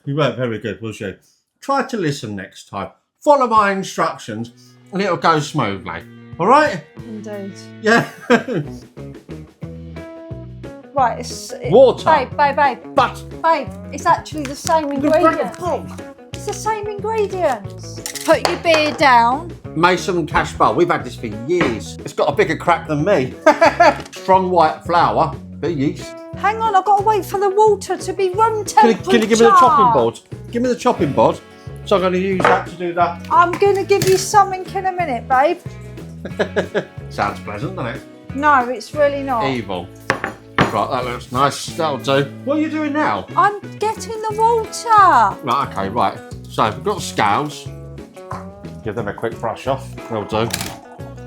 You weren't very good, was you? Try to listen next time. Follow my instructions and it'll go smoothly. All right? Indeed. Yeah. Right, it's... Water. Babe. But... Babe, it's actually the same ingredients. It's the same ingredients. Put your beer down. Mason and Cash Bar, we've had this for years. It's got a bigger crack than me. Strong white flour, bit of yeast. Hang on, I've got to wait for the water to be room temperature. Can you give me the chopping board? Give me the chopping board. So I'm going to use that to do that. I'm going to give you something in a minute, babe. Sounds pleasant, doesn't it? No, it's really not. Evil. Right, that looks nice. That'll do. What are you doing now? I'm getting the water. Right, okay, right. So we've got scales. Give them a quick brush off. That'll do.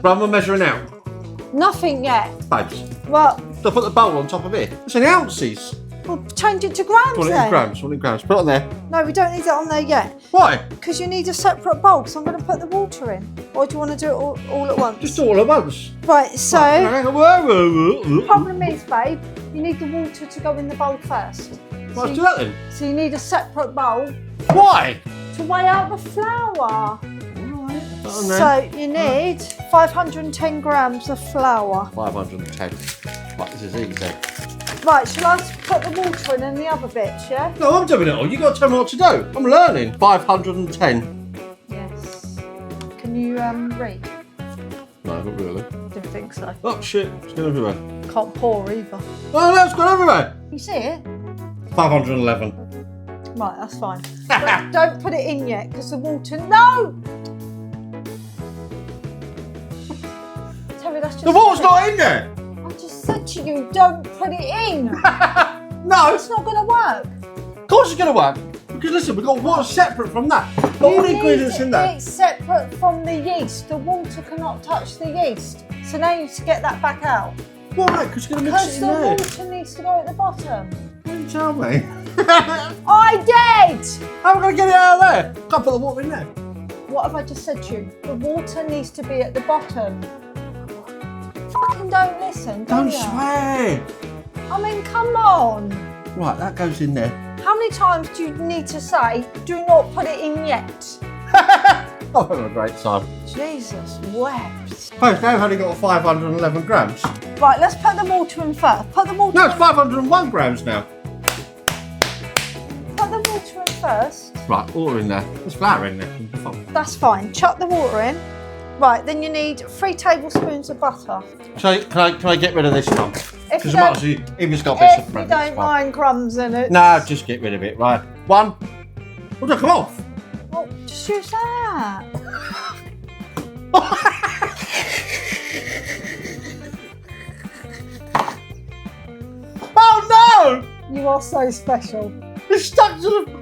Right, I'm measuring out. Nothing yet. Babes, Well, so put the bowl on top of it. It's in ounces. we'll change it to grams Want it in then. grams, want it in grams. Put it on there. No, we don't need it on there yet. Why? Because you need a separate bowl, so I'm going to put the water in. Or do you want to do it all at once? Just all at once. Right, so... The problem is, babe, you need the water to go in the bowl first. Right, do that then. So you need a separate bowl Why? to weigh out the flour. Oh, no. So you need 510 grams of flour. 510. Right, this is easy. Right, shall I put the water in and the other bits, yeah? No, I'm doing it all. You got to tell me what to do. I'm learning. 510. Yes. Can you read? No, not really. Didn't think so. Oh shit, it's gone everywhere. Can't pour either. Oh no, it's gone everywhere. You see it? 511. Right, that's fine. But don't put it in yet, because the water... No! Terry, that's just... The water's not in there. I just said to you, don't put it in. No, It's not going to work. of course it's going to work. Because listen, we've got water separate from that. Got all the ingredients in there. It's separate from the yeast. The water cannot touch the yeast. So now you need to get that back out. Why? Because you're going to mix Because it the in there. water needs to go at the bottom. Don't tell me. I did! How am I going to get it out of there? Can't put the water in there. What have I just said to you? The water needs to be at the bottom. Fucking don't listen, do Don't you? swear. I mean, come on. Right, that goes in there. How many times do you need to say, do not put it in yet? I'm having a great time. Jesus wept. Oh, now I've only got 511 grams. Right, let's put the water in first. Put the water No, it's 501 grams now. Put the water in first. Right, water in there. There's flour in there. That's fine. Chuck the water in. Right, then you need 3 tablespoons of butter. So, can I get rid of this one? If you Because don't, even it's got bits of if you bread. don't mind crumbs in it. No, just get rid of it. Right, 1. Oh, no, come off. Well, just use that. Oh no! You are so special. It's stuck to the.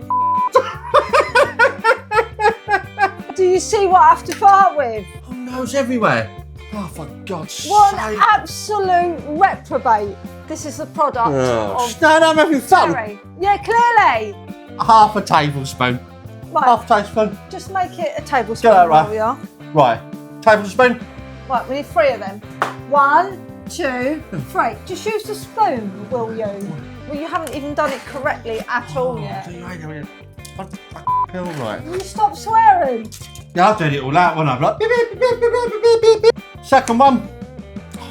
Do you see what I have to part with? Oh no, it's everywhere. Oh, for God's What sake. an absolute reprobate. This is the product of No, I'm having fun. Terry. Yeah, clearly. Half a tablespoon. Right, Half a tablespoon. just make it a tablespoon. Get that right. There we are. Right, tablespoon. Right, we need 3 of them. 1, 2, 3. Just use the spoon, will you? Well, you haven't even done it correctly at all yet. All right. Will you stop swearing? Yeah, I've done it all out when I'm like. Beep, beep, beep, beep, beep, beep, beep, beep. Second one.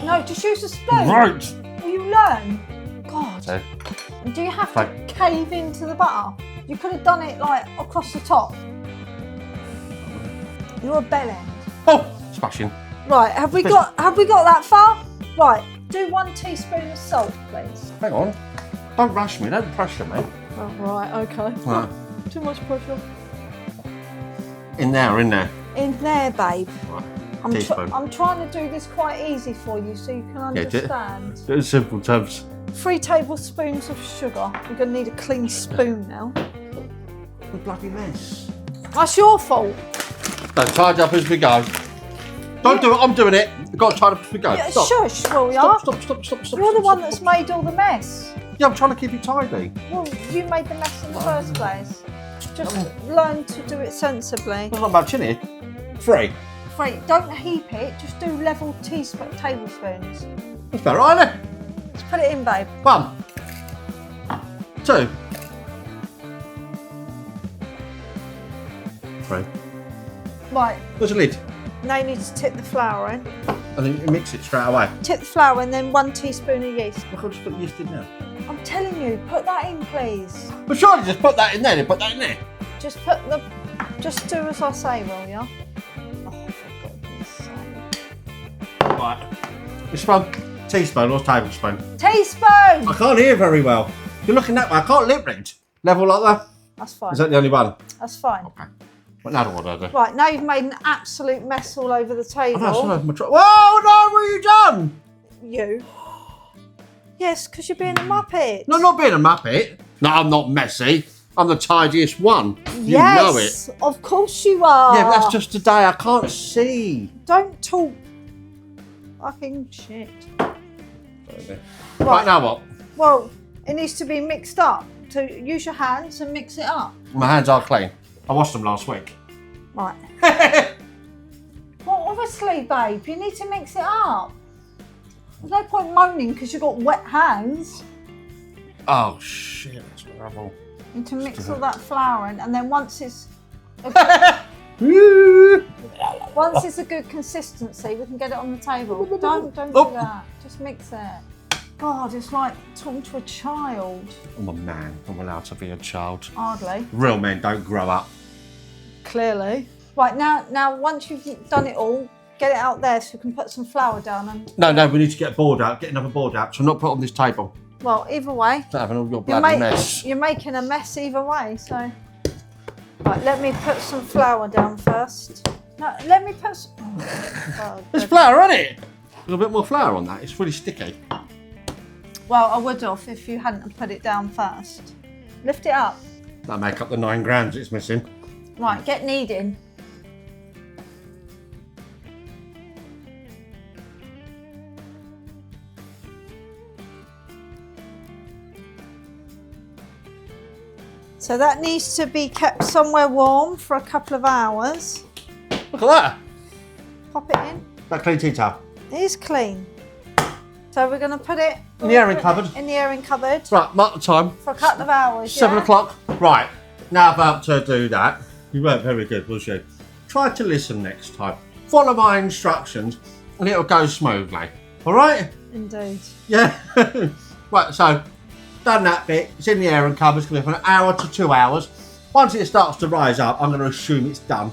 No, just use the spoon. Right. Will you learn? God. So, Do you have to cave into the butter? You could have done it like across the top. You're a bellend. oh, smashing. Right, have we got that far? Right, do 1 teaspoon of salt, please. Hang on. Don't rush me. Don't pressure me. Oh, right, okay. Right. Too much pressure. In there, in there. In there, babe. Right. I'm Teaspoon. trying to do this quite easy for you so you can Yeah, do it. understand. In simple terms. 3 tablespoons of sugar. You're going to need a clean spoon now. What a bloody mess. That's your fault. Don't tidy up as we go. Don't do it. I'm doing it. You've got to tidy up as we go. Yeah, Stop. shush, will ya? Stop. You're the one that's made all the mess. Yeah, I'm trying to keep it tidy. Well, you made the mess in the first place. Just learn to do it sensibly. There's not much in here. 3. Wait, don't heap it. Just do level tablespoons. That's better, isn't it? Just put it in, babe. 1. 2. through. Right, Where's the lid? now you need to tip the flour in. And then you mix it straight away. Tip the flour and then 1 teaspoon of yeast. Look, I'll just put the yeast in there. I'm telling you, put that in, please. But surely just put that in there, then put that in there. Just do as I say, will ya? Oh, for goodness sake. Right. Which one? Teaspoon or tablespoon? Teaspoon! I can't hear very well. You're looking that way. I can't lip read. Level like that? That's fine. Is that the only one? That's fine. Okay. But now what do I do? Right, now you've made an absolute mess all over the table. Whoa, no, what have you done? You? Yes, because you're being a muppet. No, not being a muppet. No, I'm not messy. I'm the tidiest one. You Yes, know it. of course you are. Yeah, but that's just today. I can't see. Don't talk fucking shit. Right, now what? Well, it needs to be mixed up. So use your hands and mix it up. My hands are clean. I washed them last week. Right. Well, obviously, babe, you need to mix it up. There's no point moaning because you've got wet hands. Oh, shit. That's horrible. You need to mix all that flour in, and then once it's a good consistency, we can get it on the table. Don't do that. Just mix it. God, it's like talking to a child. I'm a man. I'm allowed to be a child. Hardly. Real men don't grow up. Clearly. Right, now once you've done it all, get it out there so you can put some flour down. And No, we need to get a board out. Get another board out. So not put it on this table. well, either way, Not having all your bloody mess. you're making a mess either way, so. Right, let me put some flour down first. No, let me put some... Oh, There's flour on it. A little bit more flour on that. It's really sticky. well, I would have if you hadn't put it down first. Lift it up. That'll make up the 9 grams it's missing. Right, get kneading. So that needs to be kept somewhere warm for a couple of hours. Look at that. Pop it in. That clean tea towel. It is clean. So we're going to put it In the airing cupboard. In the airing cupboard Right, mark the time. for a couple of hours. 7 yeah? o'clock. Right, now about to do that. You weren't very good, was you? Try to listen next time. Follow my instructions and it'll go smoothly. All right? Indeed. Yeah. Right, so done that bit. It's in the airing cupboard. It's going to be for an hour to 2 hours. Once it starts to rise up, I'm going to assume it's done.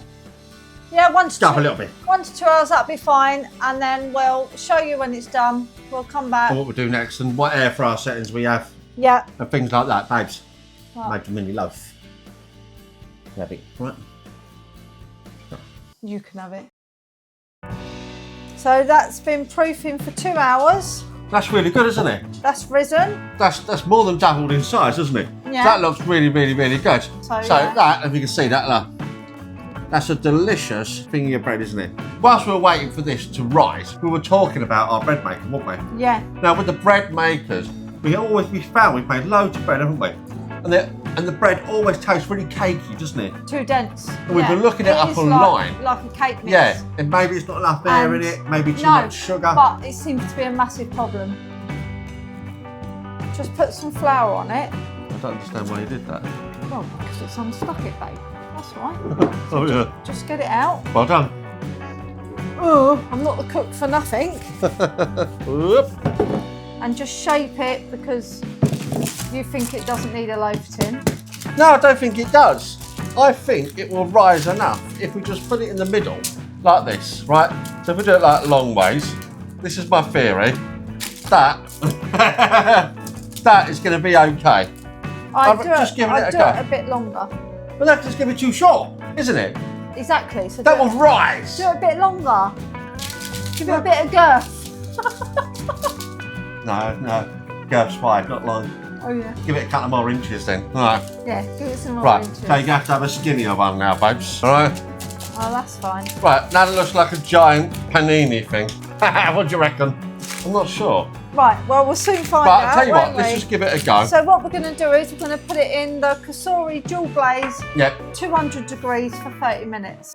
Yeah, once Stuff a little bit. 1 to 2 hours, that'll be fine. And then we'll show you when it's done. We'll come back. And what we'll do next and what air fryer settings we have Yeah. and things like that, babes. Right. Made mini loaf. Have it, right? You can have it. So that's been proofing for 2 hours. That's really good, isn't it? That's risen. That's more than doubled in size, isn't it? Yeah. That looks really, really, really good. So, So yeah. that, if you can see that, look. That's a delicious thing of bread, isn't it? Whilst we were waiting for this to rise, we were talking about our bread maker, weren't we? Yeah. Now with the bread makers, we found we've made loads of bread, haven't we? And the bread always tastes really cakey, doesn't it? Too dense. And we've been looking it up is online. Like a cake mix. Yeah, and maybe it's not enough air in And it, maybe too no, much sugar. But it seems to be a massive problem. Just put some flour on it. I don't understand why you did that. Well, because it's unstuck it, babe. That's right. Oh yeah. Just get it out. Well done. Oh, I'm not the cook for nothing. Whoop. And just shape it because you think it doesn't need a loaf tin. No, I don't think it does. I think it will rise enough if we just put it in the middle, like this, right? So if we do it like long ways, this is my theory, that that is going to be okay. I'd do just it, give it I'd a do go. it a bit longer. But that's just going to be too short, isn't it? Exactly. So That do, will rise. do it a bit longer. Give it a bit of girth. No, girth's fine, not long. Oh yeah. Give it a couple more inches then. All right. Yeah, give it some more Right, inches. so you're going to have a skinnier one now, babes. All right. Oh, that's fine. Right, now it looks like a giant panini thing. What do you reckon? I'm not sure. Right, well, we'll soon find Right, out, I'll tell you what, won't let's we? just give it a go. So what we're going to do is we're going to put it in the Kasori dual glaze, Yep. 200 degrees for 30 minutes.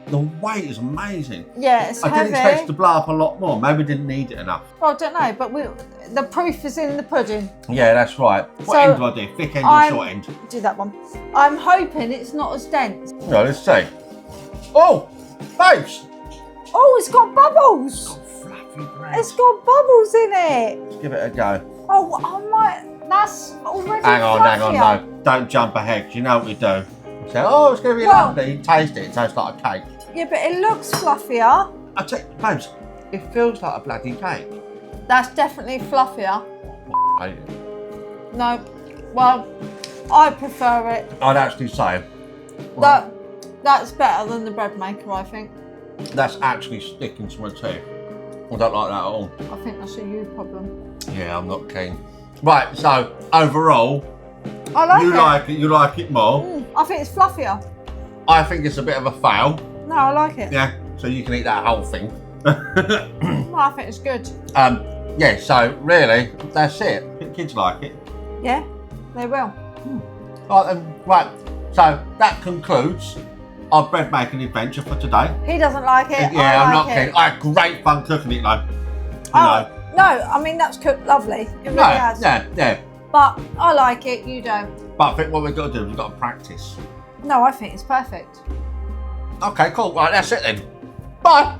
the weight is amazing. Yeah, it's I heavy. didn't expect it to blow up a lot more. Maybe didn't need it enough. Well, I don't know, but the proof is in the pudding. Yeah, that's right. What So, end do I do? Thick end or short end? Do that one. I'm hoping it's not as dense. No, let's see. Oh, babes. Oh, it's got bubbles. Fluffy bread. It's got bubbles in it. Let's give it a go. Oh, I might. That's already Hang on, fluffier. no. Don't jump ahead, 'cause you know what we do. So, oh, it's going to be lovely. You taste it, it tastes like a cake. Yeah, but it looks fluffier. I tell you, babes, it feels like a bloody cake. That's definitely fluffier. I hate it. No, well, I prefer it. I'd actually say That's better than the bread maker, I think. that's actually sticking to my teeth. I don't like that at all. I think that's a you problem. Yeah, I'm not keen. Right, so overall, I like you like it more. I think it's fluffier. I think it's a bit of a fail. No, I like it. Yeah, so you can eat that whole thing. No, I think it's good. Yeah, so really, that's it. Kids like it. Yeah, they will. Right, so that concludes our bread making adventure for today. He doesn't like it. Yeah, I'm not like keen. I had great fun cooking it though. No, I mean that's cooked lovely. It really has. Yeah. But I like it. You don't. But I think what we've got to do is we've got to practice. No, I think it's perfect. Okay, cool. Right, that's it then. Bye.